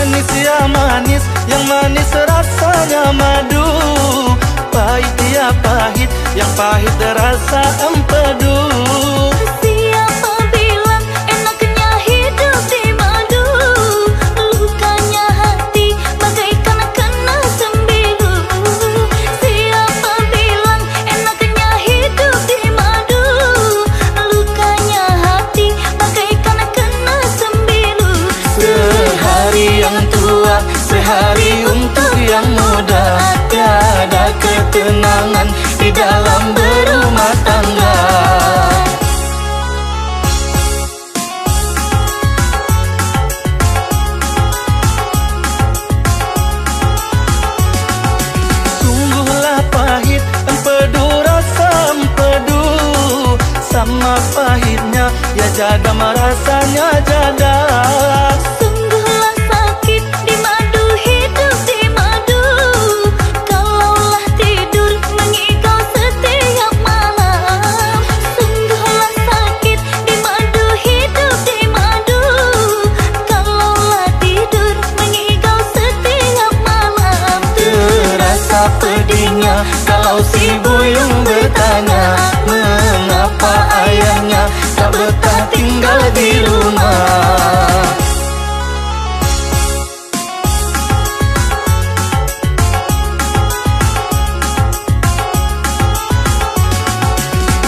Manis ya manis, yang manis rasanya madu. Pahit ya pahit, yang pahit rasa empedu. Siapa bilang enaknya hidup di madu? Lukanya hati bagaikan kena sembilu. Siapa bilang enaknya hidup di madu? Lukanya hati bagaikan kena sembilu. Sehari yang tua, sehari untuk yang muda. Tiada ketenangan di dalam berumah tangga. Sungguhlah pahit empedu rasa empedu. Sama pahitnya ya jadam rasanya jadam. Sungguhlah sakit di madu, hidup di madu. Kalaulah tidur mengigau setiap malam. Sungguhlah sakit di madu, hidup di madu. Kalaulah tidur mengigau setiap malam. Terasa pedihnya kalau si buyung bertanya, mengapa ayahnya tak betah tinggal di rumah.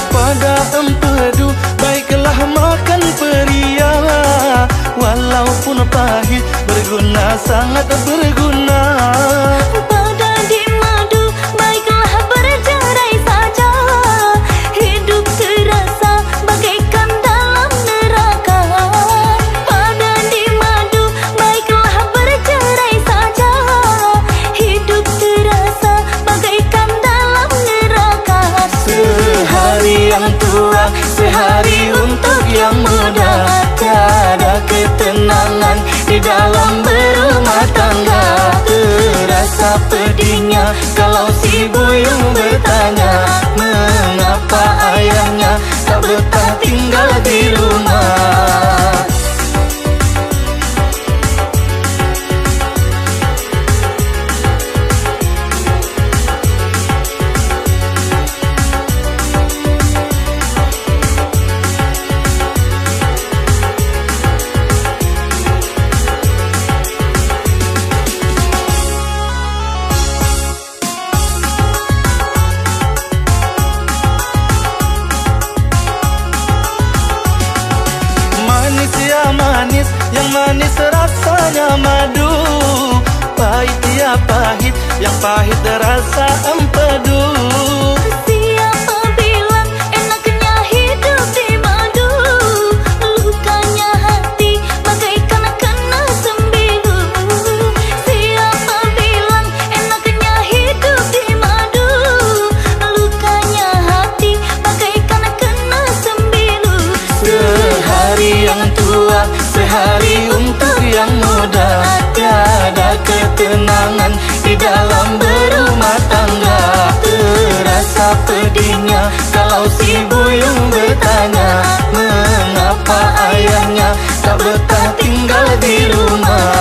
Pada empedu baiklah makan peria. Walaupun pahit berguna, sangat berguna. Pada di madu baiklah bercerai saja. Hidup terasa bagaikan dalam neraka. Pada di madu baiklah bercerai saja. Hidup terasa bagaikan dalam neraka. Sehari yang tua, sehari untuk yang muda. Tiada ketenangan di dalam berumah tangga. Terasa pedihnya kalau si buyung bertanya, mengapa ayahnya tak betah tinggal di rumah. Manis ya manis, yang manis rasanya madu. Pahit ya pahit, yang pahit rasa empedu. Siapa bilang enaknya hidup di madu? Lukanya hati bagaikan kena sembilu. Siapa bilang enaknya hidup di madu? Lukanya hati bagaikan kena sembilu. Sehari yang tua, sehari untuk yang muda. Tiada ketenangan di dalam berumah tangga. Terasa pedihnya kalau si buyung bertanya, mengapa ayahnya tak betah tinggal di rumah.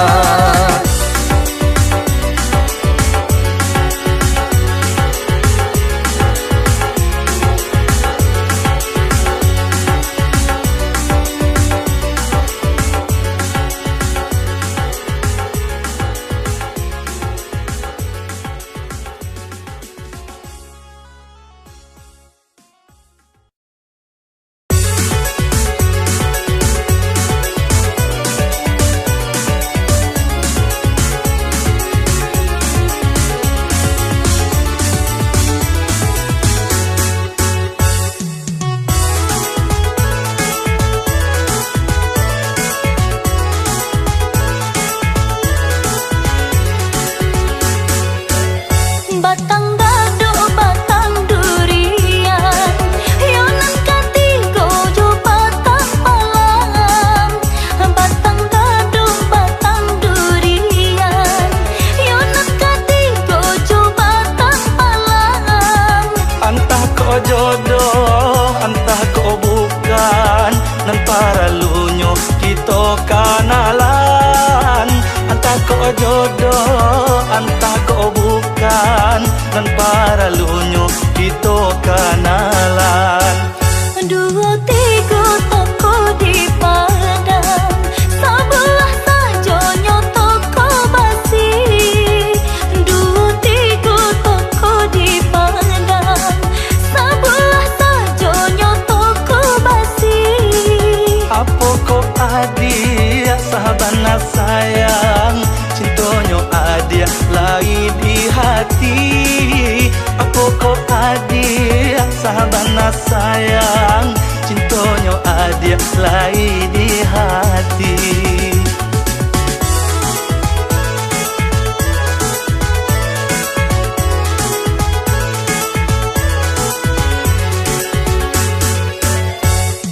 nan para lunyo kita kanalan. Dua tiga toko di Padang, sebelah sajonyo toko basi. Dua tiga toko di Padang, sebelah sajonyo toko basi. Apa kau adia sahabana sayang, cintonyo adia lai di hati. Apa kau adia sahabana sayang, cintonyo adia lai di hati.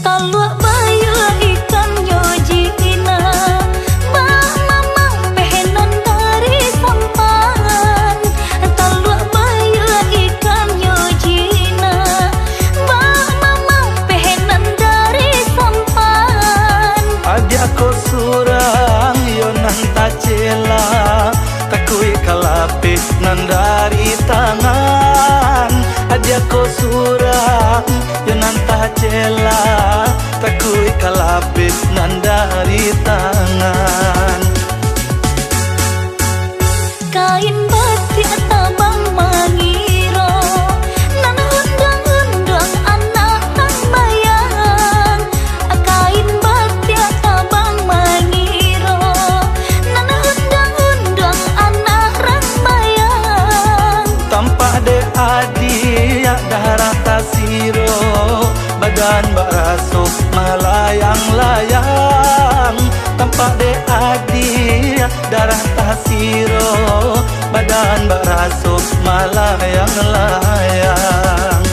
Talua bayu ikan yojina, bah mamang pehenan dari sampan. Talua bayu ikan yojina, bah mamang pehenan dari sampan. Adia ko surang yo nan tacela, takui kalape nan dari tangan. Adia ko surang yo nan tacela, takui kalape nan dari tangan. Kain batik tabang mangiro, nan undang-undang anak tang bayang. Kain batik tabang mangiro, nan undang-undang anak rang bayang. Tampak de adia darah tasiro, badan baraso melayang-layang. Tampak de adia darah tasiro, badan baraso melayang-layang.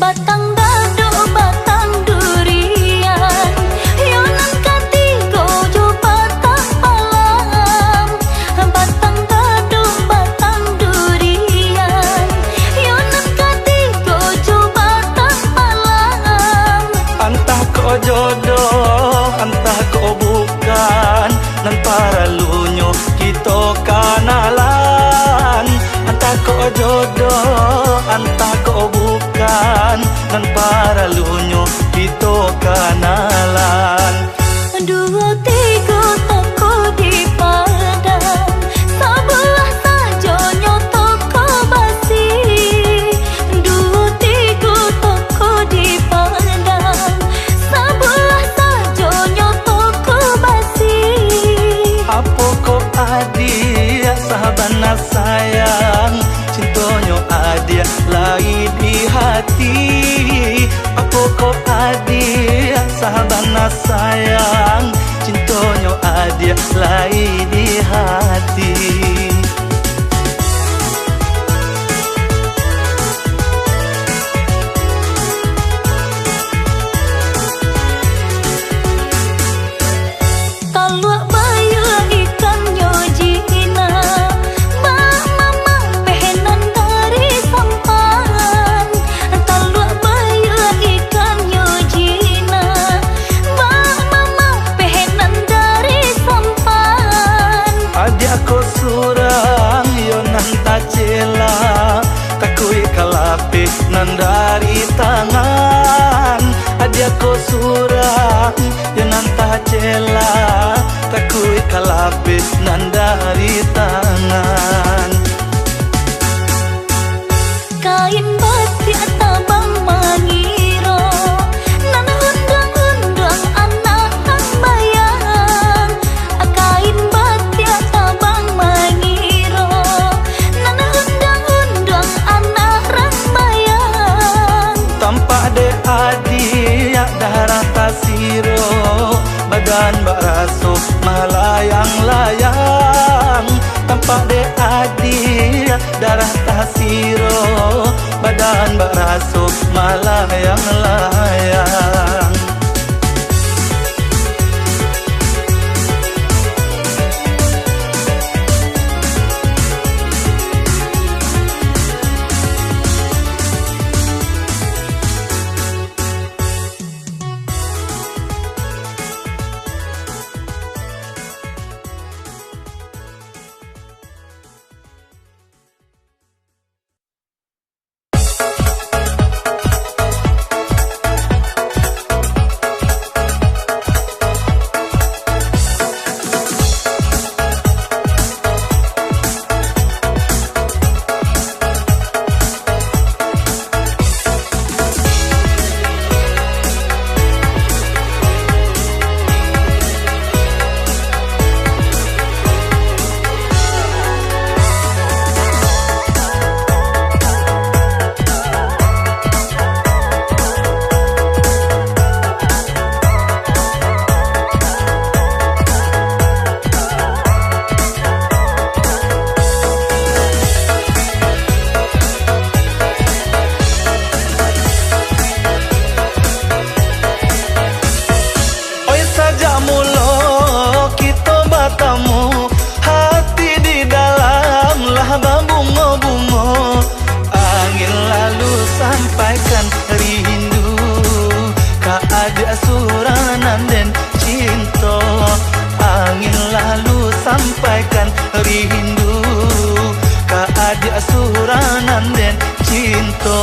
Batang dado, batang durian, yonan katigo jo batang palang. Batang dado, batang durian, yonan katigo jo batang palang. Entah kau jodoh, entah kau bukan, nan para lunyo kita kanalan. Entah kau jodoh, entah kau bukan, nan para lunyo kita kanalan. Dua tiga toko di Padang, sebelah sajonyo toko basi. Dua tiga toko di Padang, sebelah sajonyo toko basi. Apa kau adia sahabana sayang, cintonyo adia lai di hati. Apa kau adia sahabana sayang, cintonyo adia lai di hati. Talua bayu ikan yojina, bah mamang pehenan dari sampan. Talua bayu ikan yojina, bah mamang pehenan dari sampan. Adia ko surang yo nan tacela, takui kalape nan dari tangan. Adia ko surang yo nan tacela, takui kalape nan dari tangan. Kain batik tabang mangiro, nan undang-undang anak tang bayang. Kain batik tabang mangiro, nan undang-undang anak rang bayang. Tampak de adia darah tasiro, badan baraso melayang-layang. Tampak de adia darah tasiro, badan baraso melayang-layang. cinta.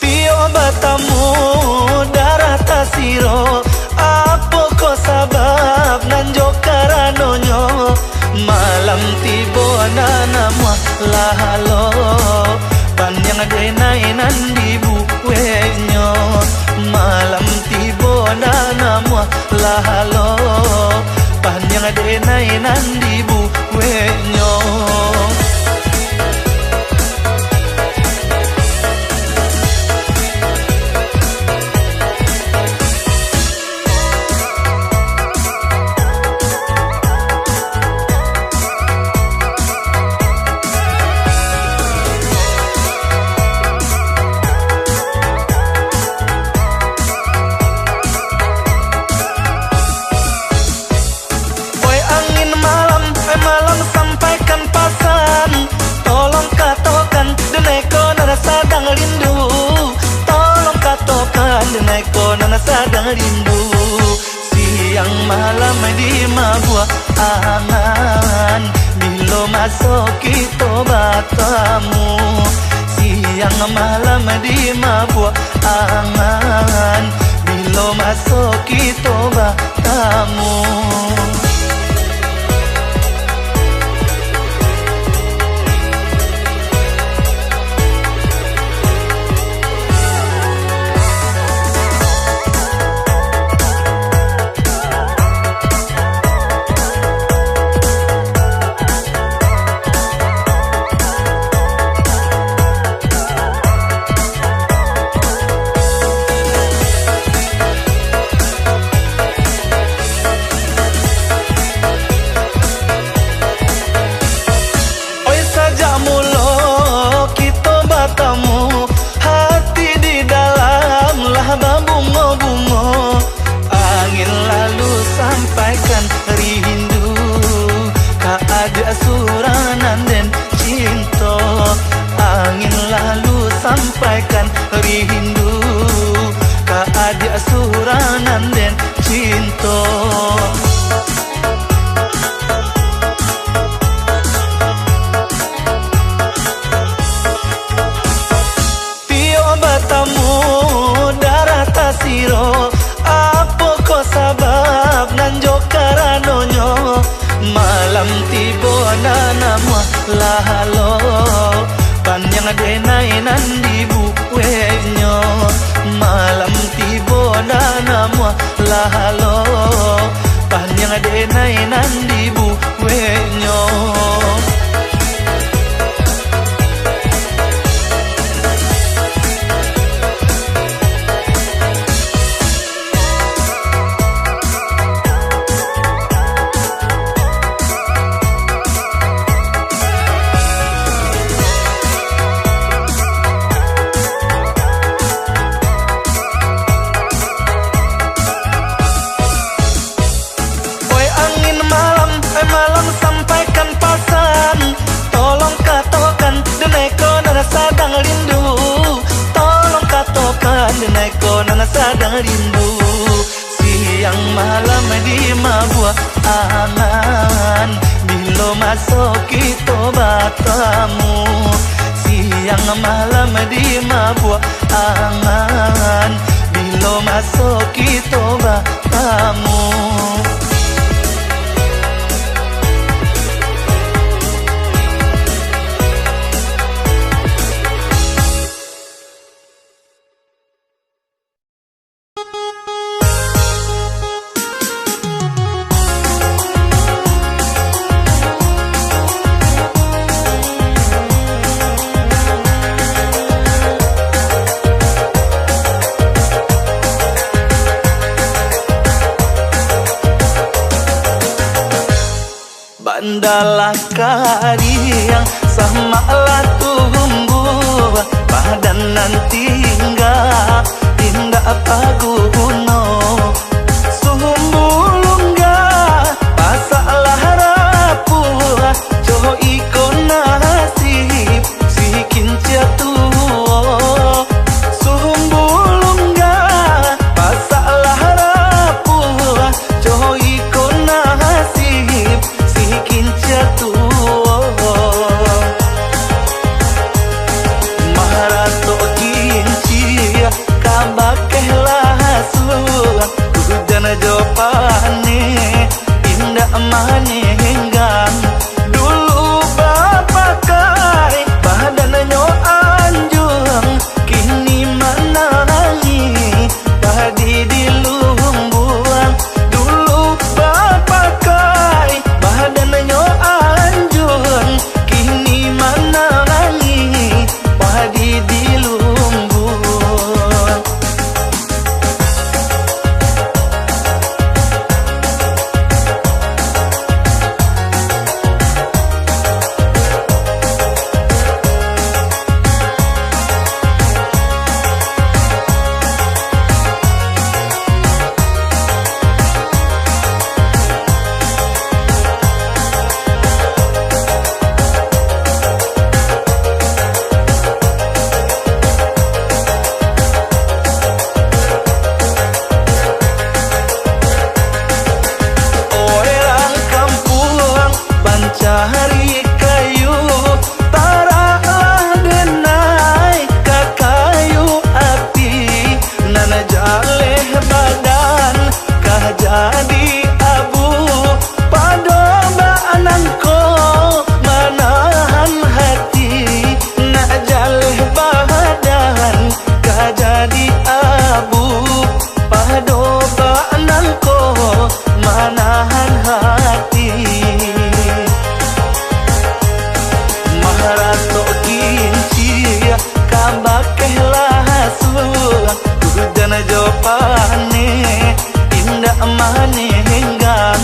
Tio batamu darah tasiro, apa ko sabab nanjo karanonyo. Malam tiba nanamu lahalo, panjang denai nandi buwenyo. Malam tiba nanamu lahalo, panjang denai nandi buwenyo. Malam sampaikan pesan, tolong katakan deneko nana sadang rindu. Tolong katakan deneko nana sadang rindu. Siang malam di mabuah angan, bila masuk kita batamu. Siang malam di mabuah angan, bila masuk kita batamu. Hati di dalam lah bunga-bunga. Angin lalu sampaikan rindu, ka ada suranan dan cinta. Angin lalu sampaikan rindu, ka ada suranan dan cinta. Batamu darah tasiro, apa ko sabab nanjo karanonyo. Malam tiba nanamu lahalo, panjang denai nandi buwenyo. Malam tiba nanamu lahalo, panjang denai nandi buwenyo. Malam sampaikan pesan, tolong katakan deneko nana sadang rindu. Tolong katakan deneko nana sadang rindu. Siang malam di mabuah angan, bila masuk kita batamu. Siang malam di mabuah angan, bila masuk kita batamu. Bandalah kariang sama tumbuh badan nanti tinggal tindak paguno sumbulungga pasalah rapuh coho ikon nasib sikin jatuh sumbulungga pasalah rapuh coho jopane indah mane henggang dulu bapakai badannya anjung kini menangi padi di lumbuan dulu bapakai badannya anjung kini menangi padi di lumbuan. Cari kayu taraklah denai ke kayu api nana jaleh badan kah jadi abu padoba anangko manahan hati nak jaleh badan kah jadi abu padoba anangko manahan hati. Maharato kinci kabakehlah suang hujan jopane indah mane henggang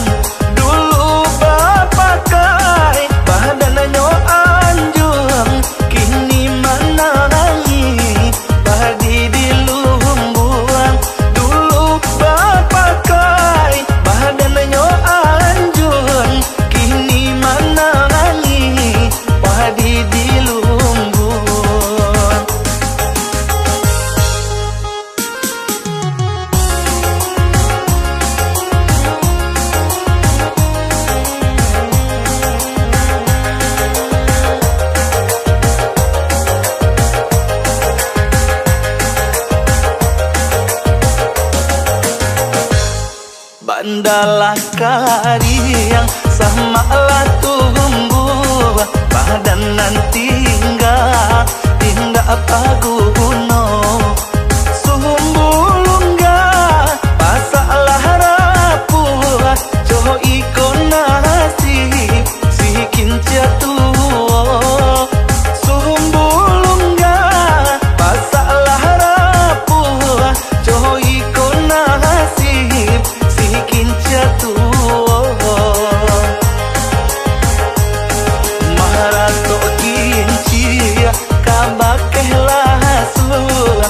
dulu bapakai badannya anjung kini menangi padi di lumbuan dulu bapakai badannya anjung kini menangi padi di lumbuan. Bandalah kariang sama lah tumbuh badan nanti tinggal apa guno sumbulungga pasalah rapuh coho ikon nasib si kinca tuo sumbulungga pasalah rapuh coho ikon nasib si kinca tuo. Maharato kinci kabakehlah suang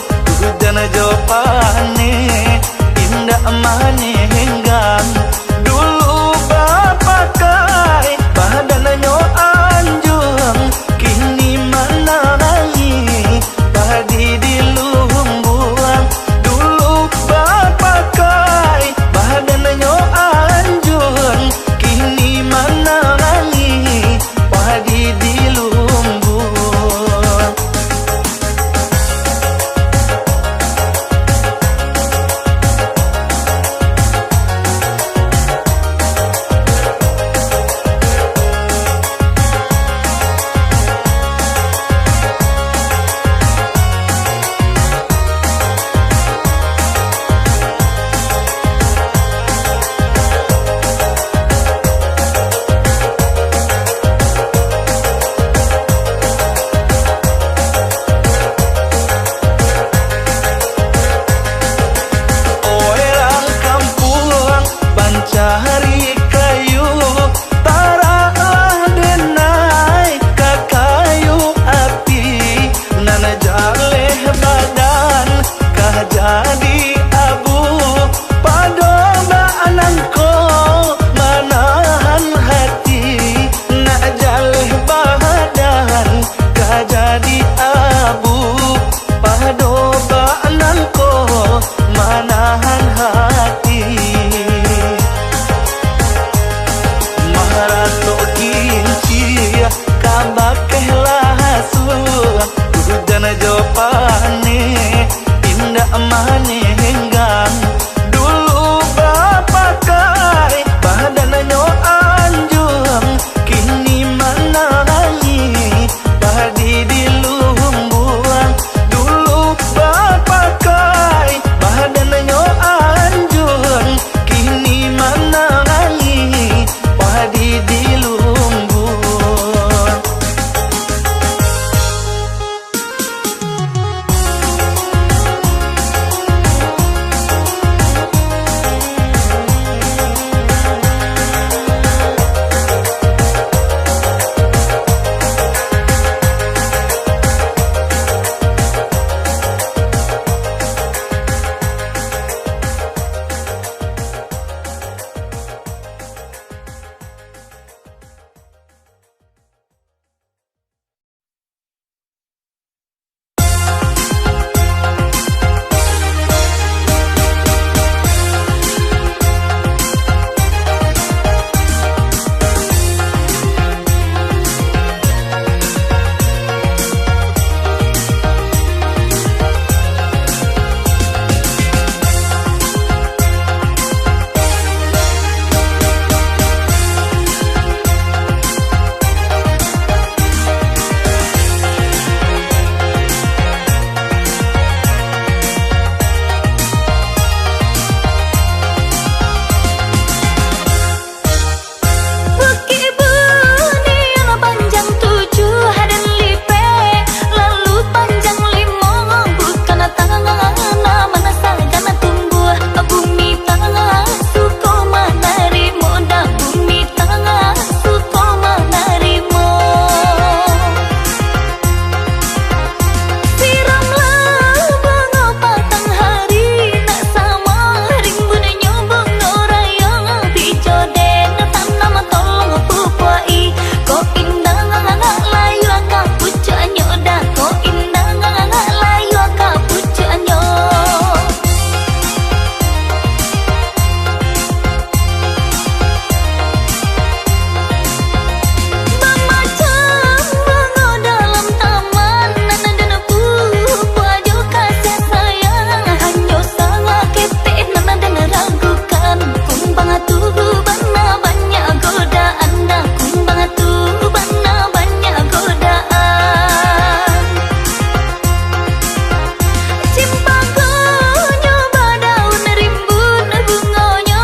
bana banyak godaan dah kumbang tu bana banyak godaan Cimpago nyoba daun rimbun bungonya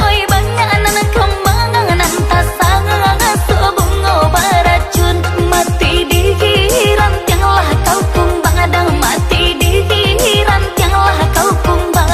oi banyak anak kembang nan tasang ngasuh bungo beracun mati dihiran tianglah kau kumbang dan mati dihiran tianglah kau kumbang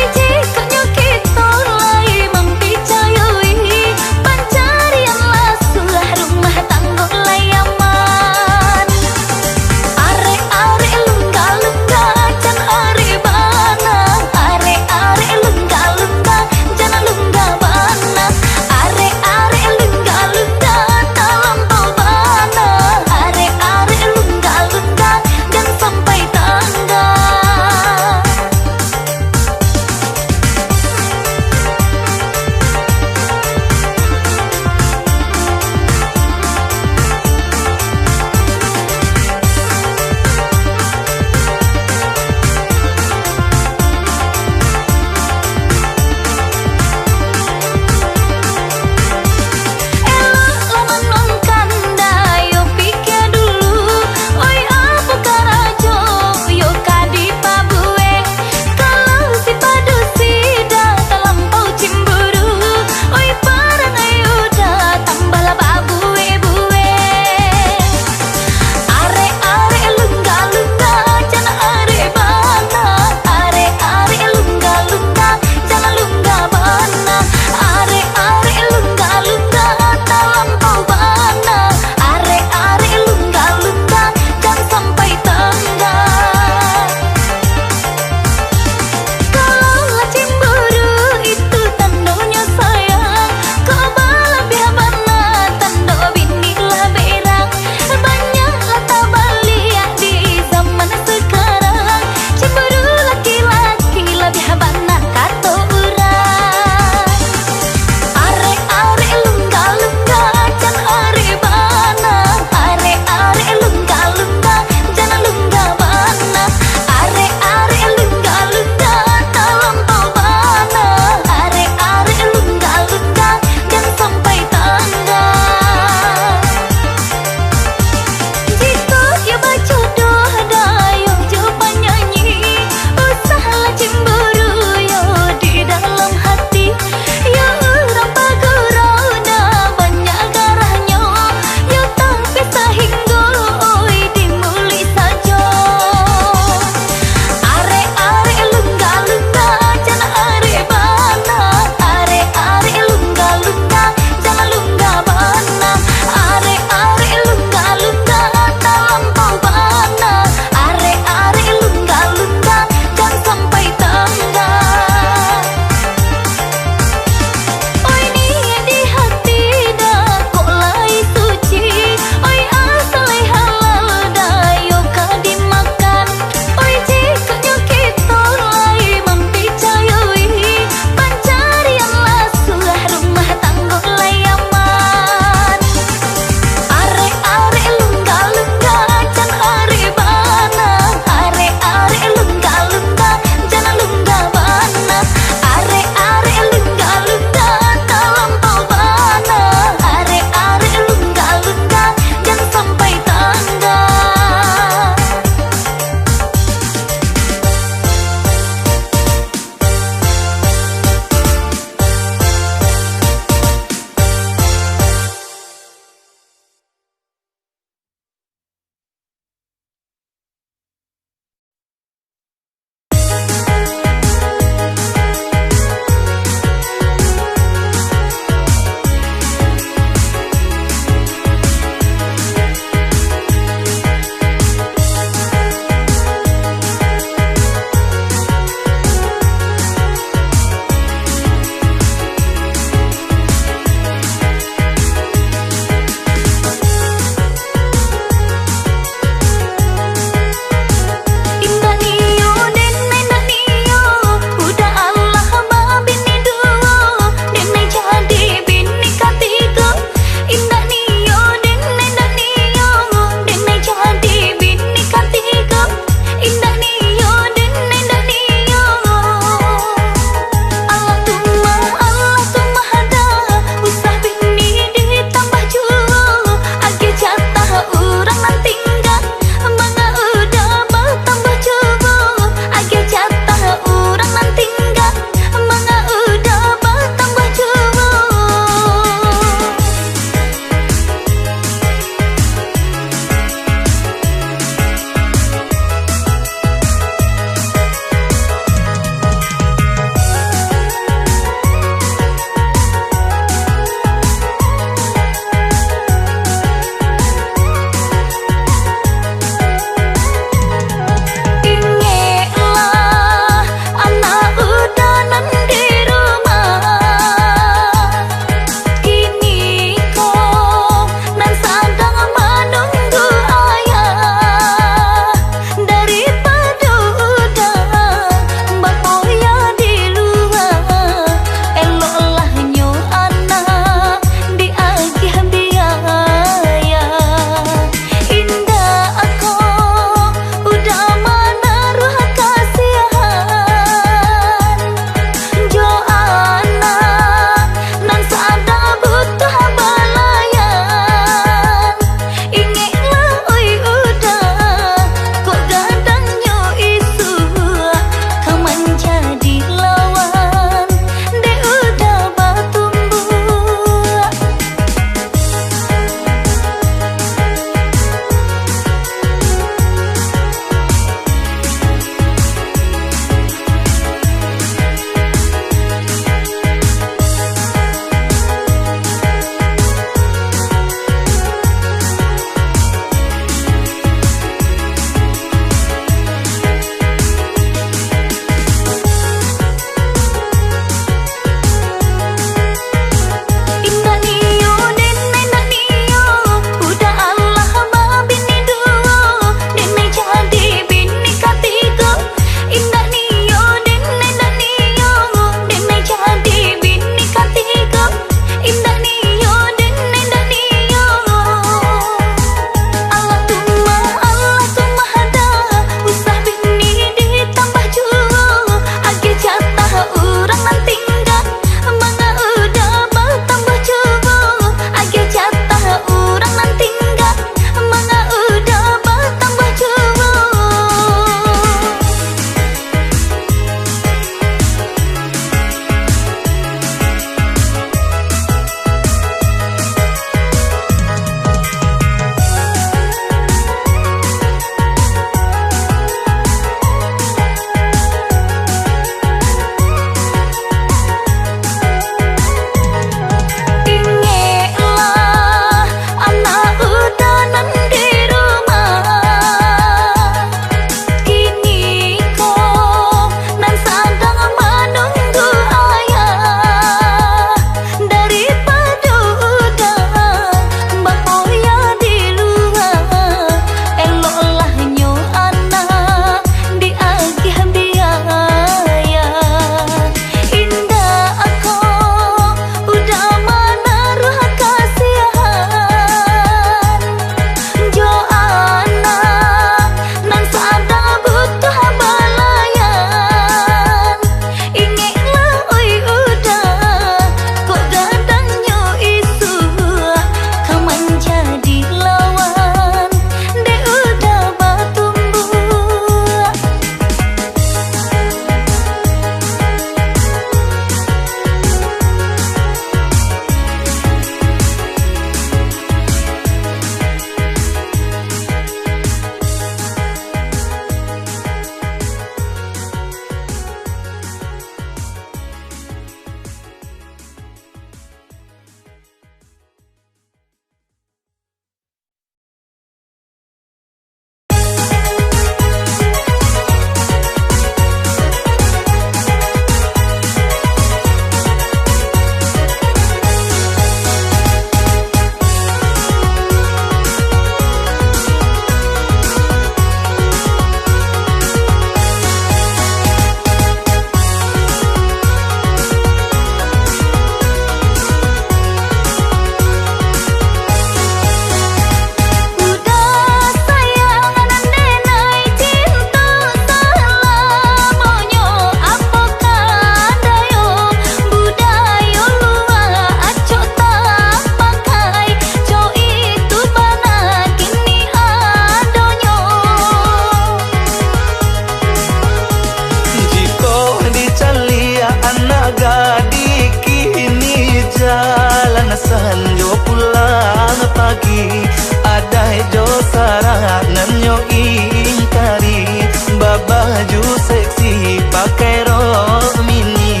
sara nanyo ingkari babaju seksi pakai rok mini.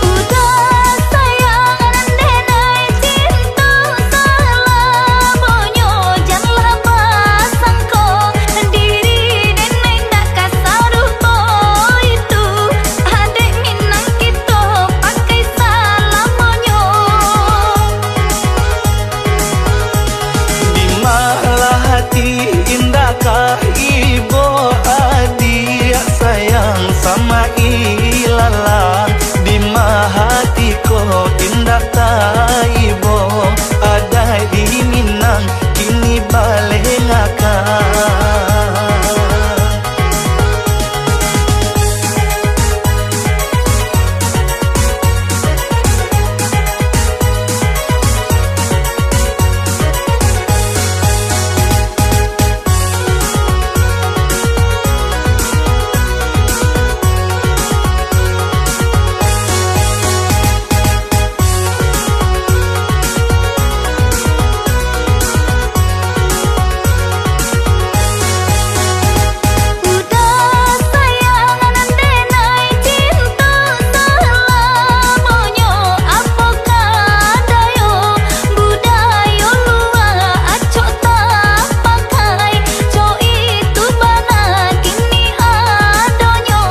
Udah sayang nenai cinta selamanya, janganlah pasangko diri nenek nak kasar itu. Adik minang kita pakai selamanya. Di malah hati indahkah ibu adik sayang sama ilalang. Di malah hati ko indah tak ibu ada di Minang kini balik ngakak. Udah sayang nenai cinta selamanya, apakah dayo budaya luar acok tak pakai, cok itu mana kini adanya.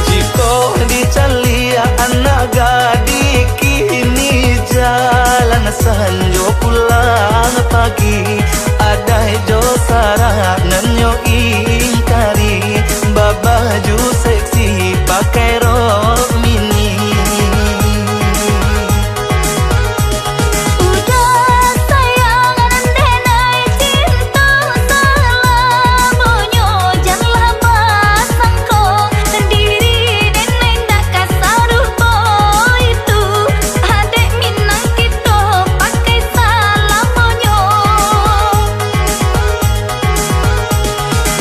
Jika dicalia anak gadis kini jalan sanjo pulang pagi, ada jo sara nanyo ingkari babaju seksi pakai rok mini. Udah sayang nenai cinta selamanya, janganlah pasangko diri nenek nak kasar itu. Adik minang kita pakai selamanya.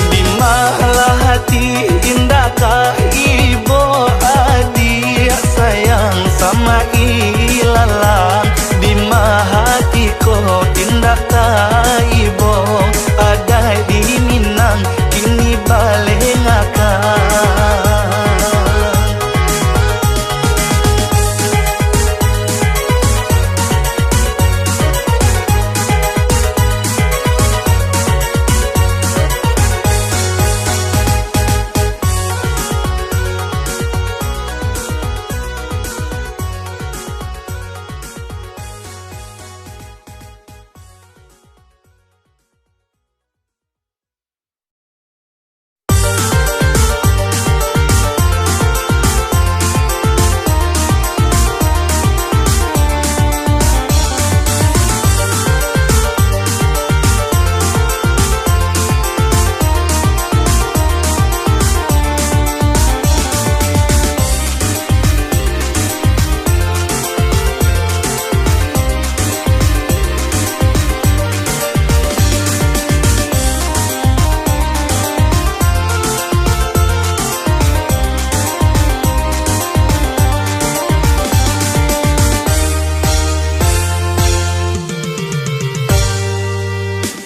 Di malah hati indahkah ibu adik sayang sama ilalang. Di malah hati ko indah tak ibu ada di Minang kini balik ngakak.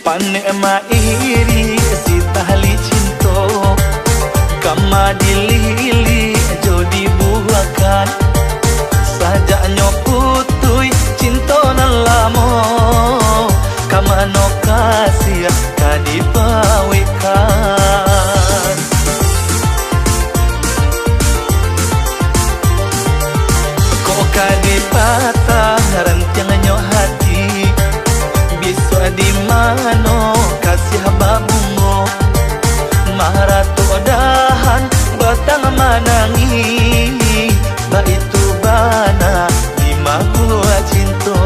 Panek ma iri si tahli cinto kama dilili jodi buakan sajaknya putui cinto nan lamo kama no kasih kadipawikan. Kok kadipatah rantiangannya hati bisu di mano kasih babungo maharato dahan batang manangi ba itu bana di mahua cinto.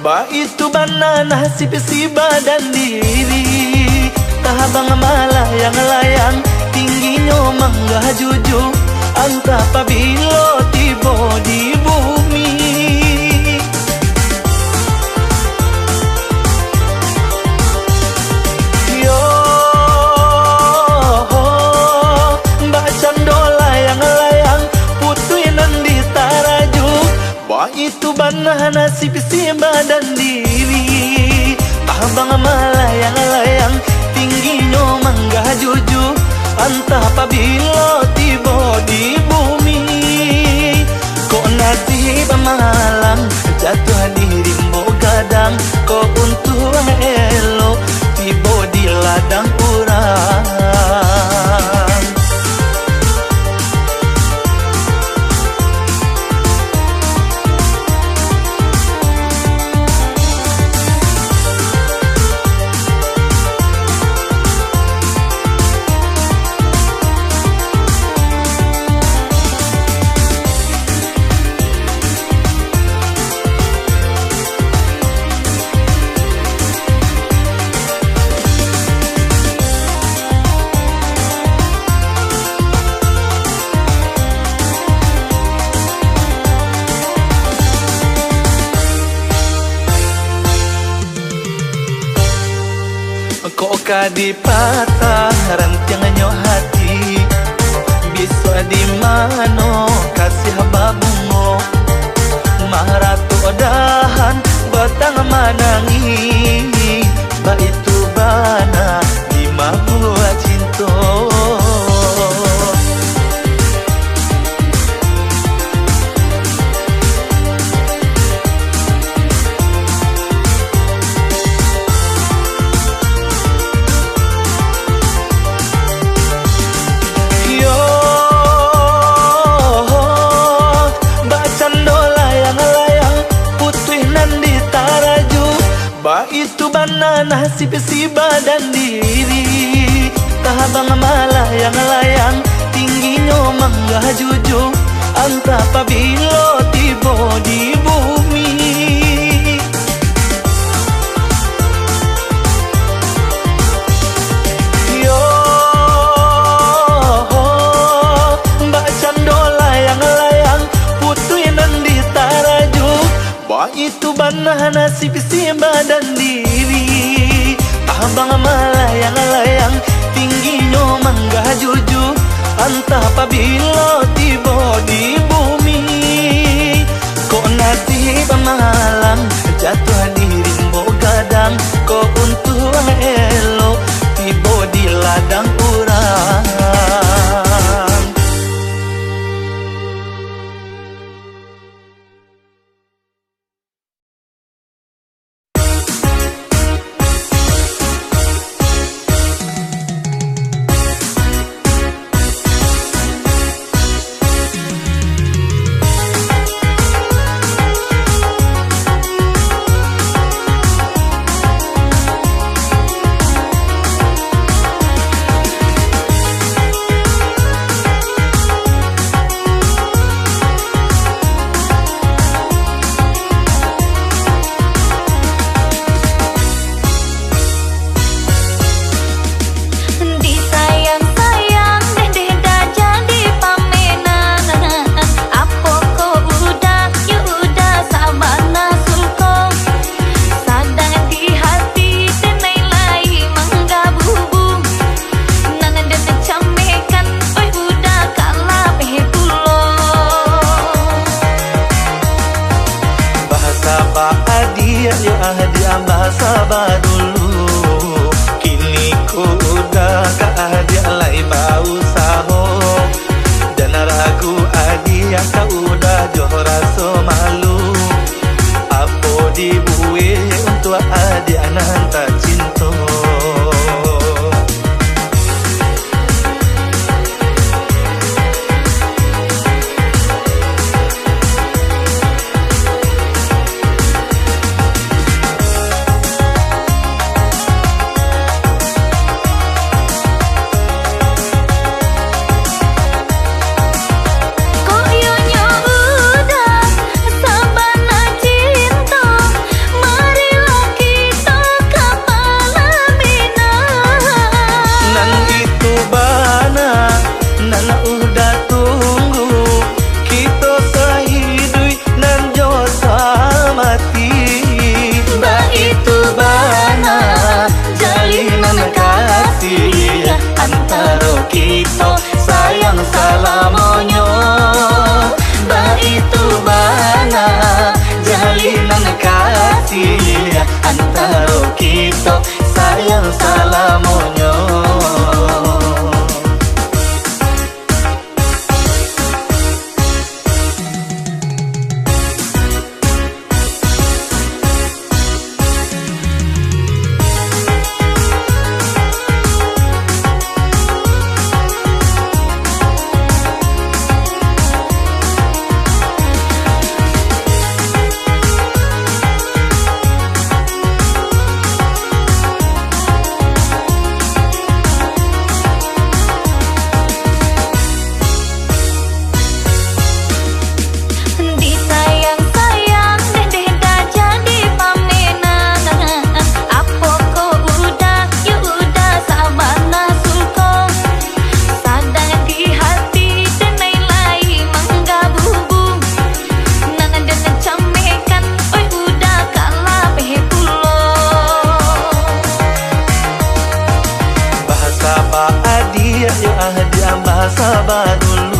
Ba itu banana si badan diri jujur Anta pabilo tiba di bumi Yo Mbak Cando layang-layang Putuinan di taraju Bah itu banah nasib si badan diri Abang malayang-layang Tingginya mangga jujur Antah pabilo tiba di bumi Kok nasib malang Jatuh diri mau gadang Kok untung elo Tiba di ladang urang Kok kadipatah rantiangannya hati Bisa di mano kasih babungo Maharatu odahan batang manangi Ba itu bana di mahua cinta Ba itu bana nasib si badan diri Tahabang malayang-layang Tingginya mangga jujur Antah pabilo tiba di bumi Yo Mbak Cando layang-layang Putuinan di taraju Bah itu banah nasib si badan diri Abang malayang-layang Tingginya mangga jujur Antah pabilo tiba di bumi Kok nasib malang Jatuh diri mau gadang Kok untung elo Tiba di ladang urang Kapa adia ya ahdi amba sabar dulu